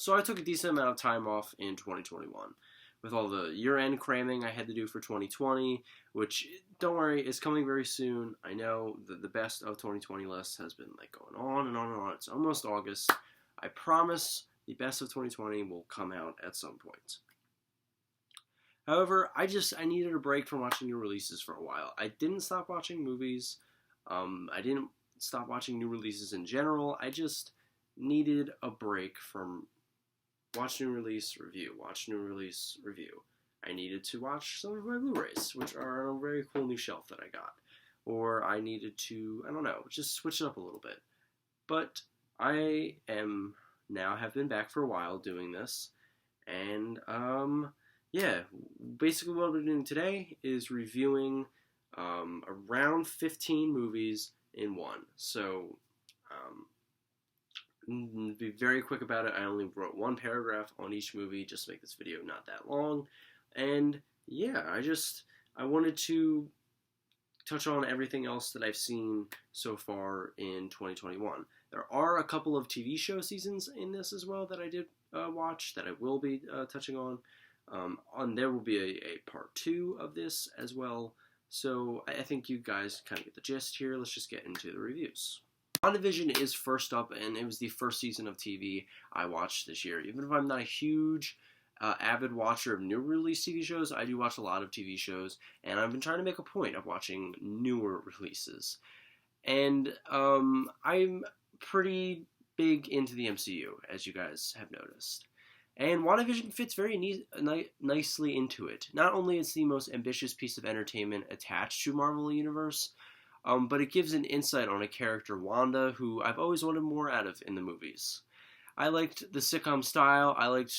So I took a decent amount of time off in 2021. With all the year-end cramming I had to do for 2020, which, don't worry, is coming very soon. I know that the best of 2020 list has been like going on and on and on. It's almost August. I promise the best of 2020 will come out at some point. However, I needed a break from watching new releases for a while. I didn't stop watching movies. I didn't stop watching new releases in general. I just needed a break from watch new release, review, watch new release, review. I needed to watch some of my Blu-rays, which are on a very cool new shelf that I got. Or I needed to, I don't know, just switch it up a little bit. But I am now have been back for a while doing this. And, yeah, basically what we're doing today is reviewing around 15 movies in one. So, be very quick about it. I only wrote one paragraph on each movie just to make this video not that long. And yeah, I wanted to touch on everything else that I've seen so far in 2021. There are a couple of TV show seasons in this as well that I did watch that I will be touching on. And there will be a part 2 of this as well. So I think you guys kind of get the gist here. Let's just get into the reviews. WandaVision is first up, and it was the first season of TV I watched this year. Even if I'm not a huge avid watcher of new release TV shows, I do watch a lot of TV shows, and I've been trying to make a point of watching newer releases. And I'm pretty big into the MCU, as you guys have noticed. And WandaVision fits very nicely into it. Not only is it the most ambitious piece of entertainment attached to Marvel Universe, but it gives an insight on a character, Wanda, who I've always wanted more out of in the movies. I liked the sitcom style. I liked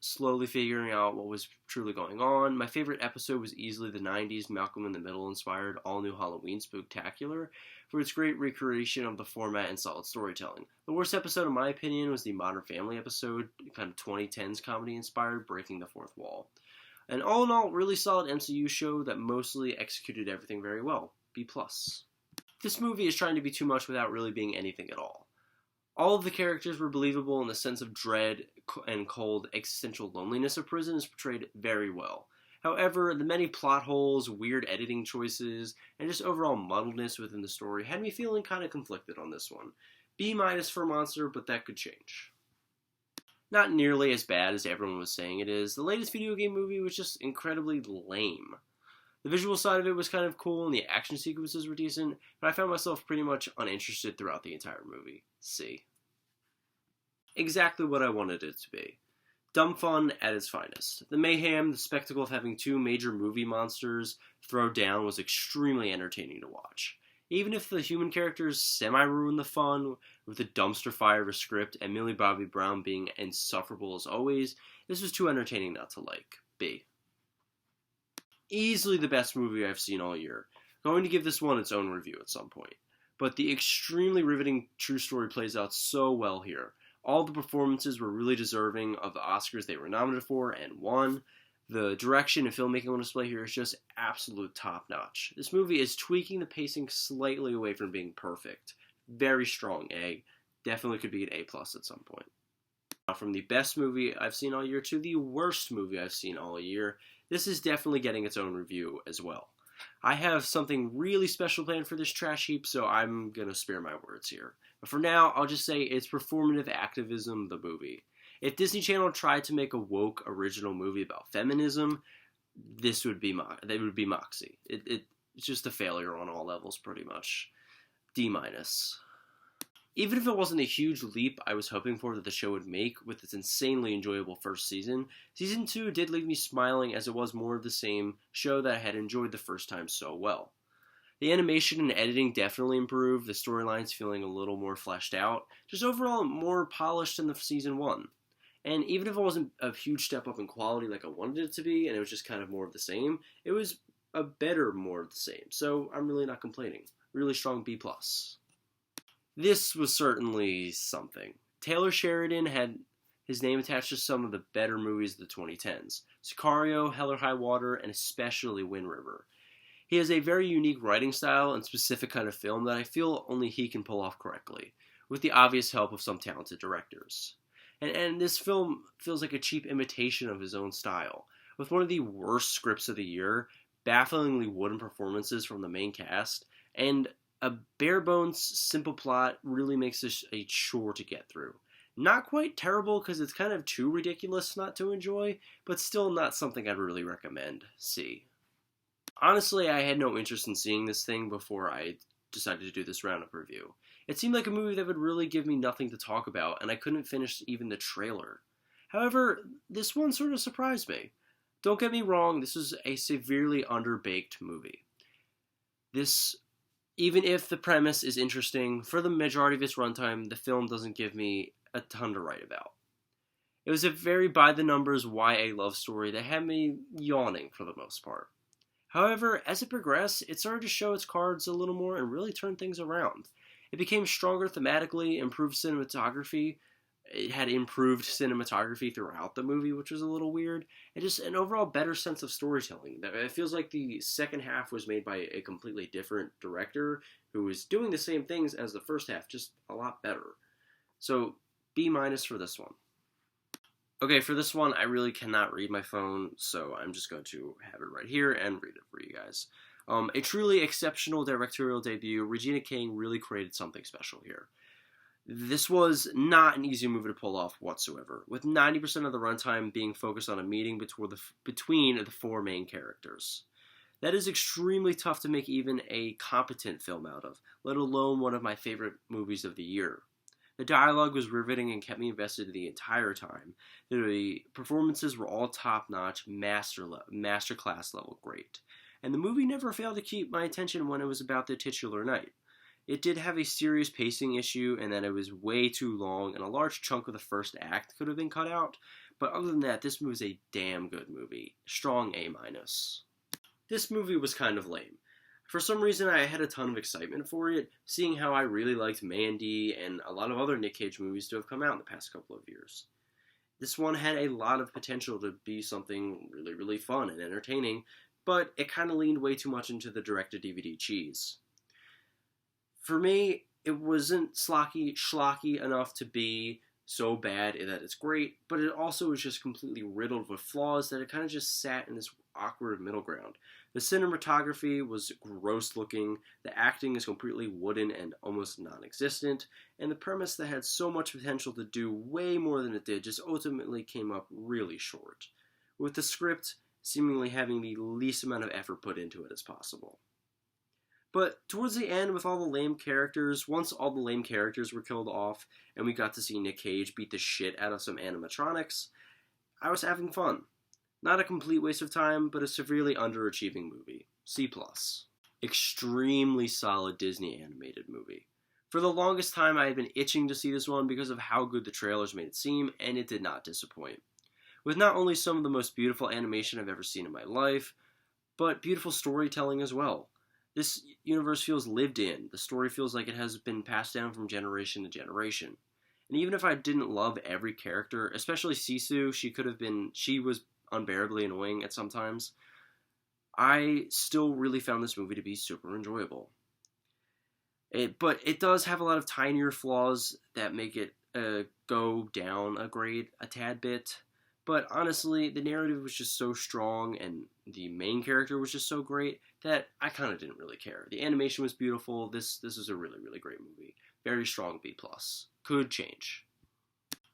slowly figuring out what was truly going on. My favorite episode was easily the 90s Malcolm in the Middle inspired all-new Halloween Spooktacular for its great recreation of the format and solid storytelling. The worst episode, in my opinion, was the Modern Family episode, kind of 2010s comedy inspired, breaking the fourth wall. And all in all, really solid MCU show that mostly executed everything very well. B+. This movie is trying to be too much without really being anything at all. All of the characters were believable, and the sense of dread and cold existential loneliness of prison is portrayed very well. However, the many plot holes, weird editing choices, and just overall muddledness within the story had me feeling kind of conflicted on this one. B- for Monster, but that could change. Not nearly as bad as everyone was saying it is. The latest video game movie was just incredibly lame. The visual side of it was kind of cool, and the action sequences were decent, but I found myself pretty much uninterested throughout the entire movie. C. Exactly what I wanted it to be. Dumb fun at its finest. The mayhem, the spectacle of having two major movie monsters throw down was extremely entertaining to watch. Even if the human characters semi-ruined the fun, with the dumpster fire of a script and Millie Bobby Brown being insufferable as always, this was too entertaining not to like. B. Easily the best movie I've seen all year. Going to give this one its own review at some point. But the extremely riveting true story plays out so well here. All the performances were really deserving of the Oscars they were nominated for and won. The direction and filmmaking on display here is just absolute top-notch. This movie is tweaking the pacing slightly away from being perfect. Very strong A. Definitely could be an A+ at some point. Now, from the best movie I've seen all year to the worst movie I've seen all year, this is definitely getting its own review as well. I have something really special planned for this trash heap, so I'm going to spare my words here. But for now, I'll just say it's performative activism, the movie. If Disney Channel tried to make a woke original movie about feminism, that would be Moxie. It's just a failure on all levels, pretty much. D-. Even if it wasn't a huge leap I was hoping for that the show would make with its insanely enjoyable first season, Season 2 did leave me smiling as it was more of the same show that I had enjoyed the first time so well. The animation and editing definitely improved, the storylines feeling a little more fleshed out, just overall more polished than the Season 1. And even if it wasn't a huge step up in quality like I wanted it to be, and it was just kind of more of the same, it was a better more of the same, so I'm really not complaining. Really strong B+. This was certainly something. Taylor Sheridan had his name attached to some of the better movies of the 2010s. Sicario, Hell or High Water, and especially Wind River. He has a very unique writing style and specific kind of film that I feel only he can pull off correctly, with the obvious help of some talented directors. And this film feels like a cheap imitation of his own style, with one of the worst scripts of the year, bafflingly wooden performances from the main cast, and a bare bones, simple plot really makes this a chore to get through. Not quite terrible because it's kind of too ridiculous not to enjoy, but still not something I'd really recommend see. Honestly, I had no interest in seeing this thing before I decided to do this Roundup review. It seemed like a movie that would really give me nothing to talk about, and I couldn't finish even the trailer. However, this one sort of surprised me. Don't get me wrong, this is a severely underbaked movie. This, even if the premise is interesting, for the majority of its runtime, the film doesn't give me a ton to write about. It was a very by-the-numbers YA love story that had me yawning for the most part. However, as it progressed, it started to show its cards a little more and really turn things around. It became stronger thematically, improved cinematography. It had improved cinematography throughout the movie, which was a little weird, and just an overall better sense of storytelling. It feels like the second half was made by a completely different director who was doing the same things as the first half, just a lot better. So, B- for this one. Okay, for this one, I really cannot read my phone, so I'm just going to have it right here and read it for you guys. A truly exceptional directorial debut, Regina King really created something special here. This was not an easy movie to pull off whatsoever, with 90% of the runtime being focused on a meeting between the four main characters. That is extremely tough to make even a competent film out of, let alone one of my favorite movies of the year. The dialogue was riveting and kept me invested the entire time. The performances were all top-notch, masterclass level great. And the movie never failed to keep my attention when it was about the titular knight. It did have a serious pacing issue, and that it was way too long, and a large chunk of the first act could have been cut out. But other than that, this movie was a damn good movie. Strong A-. This movie was kind of lame. For some reason, I had a ton of excitement for it, seeing how I really liked Mandy and a lot of other Nick Cage movies to have come out in the past couple of years. This one had a lot of potential to be something really, really fun and entertaining, but it kind of leaned way too much into the direct-to-DVD cheese. For me, it wasn't schlocky enough to be so bad that it's great, but it also was just completely riddled with flaws that it kind of just sat in this awkward middle ground. The cinematography was gross looking, the acting is completely wooden and almost non-existent, and the premise that had so much potential to do way more than it did just ultimately came up really short, with the script seemingly having the least amount of effort put into it as possible. But towards the end, with all the lame characters, once all the lame characters were killed off, and we got to see Nick Cage beat the shit out of some animatronics, I was having fun. Not a complete waste of time, but a severely underachieving movie. C+. Extremely solid Disney animated movie. For the longest time, I had been itching to see this one because of how good the trailers made it seem, and it did not disappoint. With not only some of the most beautiful animation I've ever seen in my life, but beautiful storytelling as well. This universe feels lived in. The story feels like it has been passed down from generation to generation. And even if I didn't love every character, especially Sisu, she was unbearably annoying at some times, I still really found this movie to be super enjoyable. But it does have a lot of tinier flaws that make it go down a grade a tad bit. But honestly, the narrative was just so strong and the main character was just so great that I kind of didn't really care. The animation was beautiful. This is a really, really great movie. Very strong B+. Could change.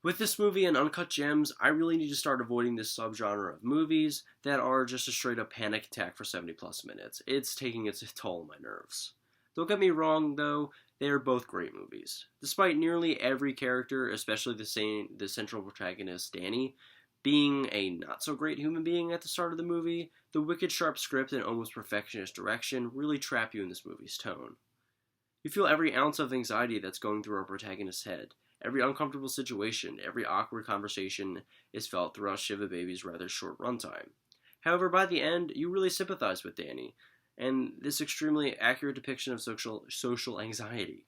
With this movie and Uncut Gems, I really need to start avoiding this subgenre of movies that are just a straight up panic attack for 70 plus minutes. It's taking its toll on my nerves. Don't get me wrong though, they are both great movies. Despite nearly every character, especially the central protagonist, Danny, being a not-so-great human being at the start of the movie, the wicked sharp script and almost perfectionist direction really trap you in this movie's tone. You feel every ounce of anxiety that's going through our protagonist's head. Every uncomfortable situation, every awkward conversation is felt throughout Shiva Baby's rather short runtime. However, by the end, you really sympathize with Danny, and this extremely accurate depiction of social anxiety.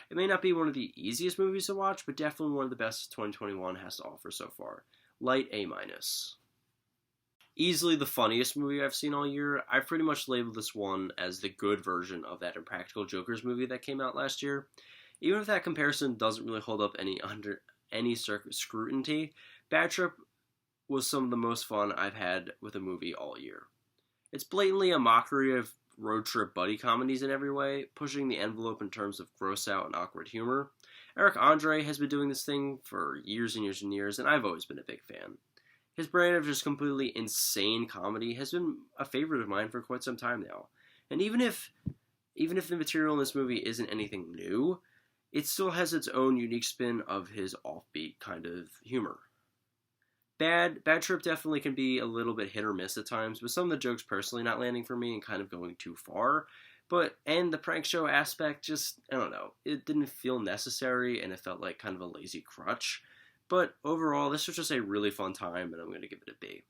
It may not be one of the easiest movies to watch, but definitely one of the best 2021 has to offer so far. Light A-. Easily the funniest movie I've seen all year. I've pretty much labeled this one as the good version of that Impractical Jokers movie that came out last year. Even if that comparison doesn't really hold up any any scrutiny, Bad Trip was some of the most fun I've had with a movie all year. It's blatantly a mockery of road trip buddy comedies in every way, pushing the envelope in terms of gross out and awkward humor. Eric Andre has been doing this thing for years and years and years, and I've always been a big fan. His brand of just completely insane comedy has been a favorite of mine for quite some time now. And even if the material in this movie isn't anything new, it still has its own unique spin of his offbeat kind of humor. Bad Trip definitely can be a little bit hit or miss at times, with some of the jokes personally not landing for me and kind of going too far. And the prank show aspect just, I don't know, it didn't feel necessary and it felt like kind of a lazy crutch. But overall, this was just a really fun time, and I'm going to give it a B.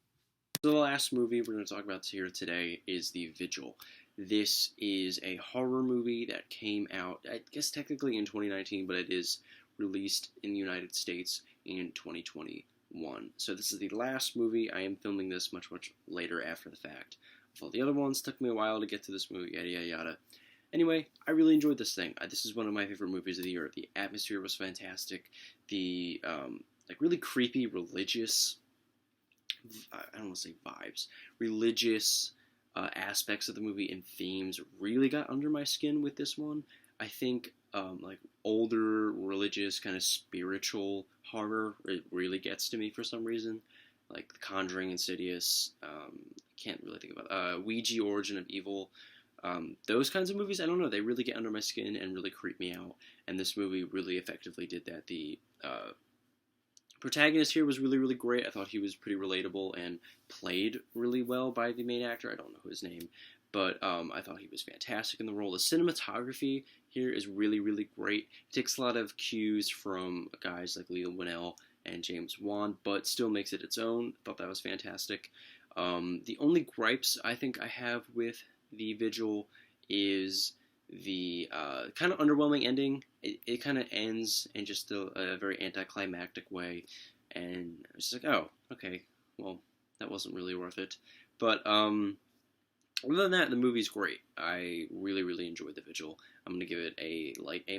So the last movie we're going to talk about here today is The Vigil. This is a horror movie that came out, I guess technically in 2019, but it is released in the United States in 2021. So this is the last movie. I am filming this much later after the fact. All the other ones took me a while to get to this movie, yada yada yada. Anyway, I really enjoyed this thing. This is one of my favorite movies of the year. The atmosphere was fantastic. The really creepy religious, I don't want to say vibes, religious aspects of the movie and themes really got under my skin with this one. I think older religious kind of spiritual horror, it really gets to me for some reason. Like The Conjuring, Insidious, can't really think about Ouija, Origin of Evil. Those kinds of movies, I don't know, they really get under my skin and really creep me out. And this movie really effectively did that. The protagonist here was really, really great. I thought he was pretty relatable and played really well by the main actor. I don't know his name, but I thought he was fantastic in the role. The cinematography here is really, really great. It takes a lot of cues from guys like Leo Whannell and James Wan, but still makes it its own. Thought that was fantastic. The only gripes I think I have with The Vigil is the kind of underwhelming ending. It kind of ends in just a very anticlimactic way, and it's like, oh, okay, well, that wasn't really worth it. But other than that, the movie's great. I really, really enjoyed The Vigil. I'm going to give it a light A-.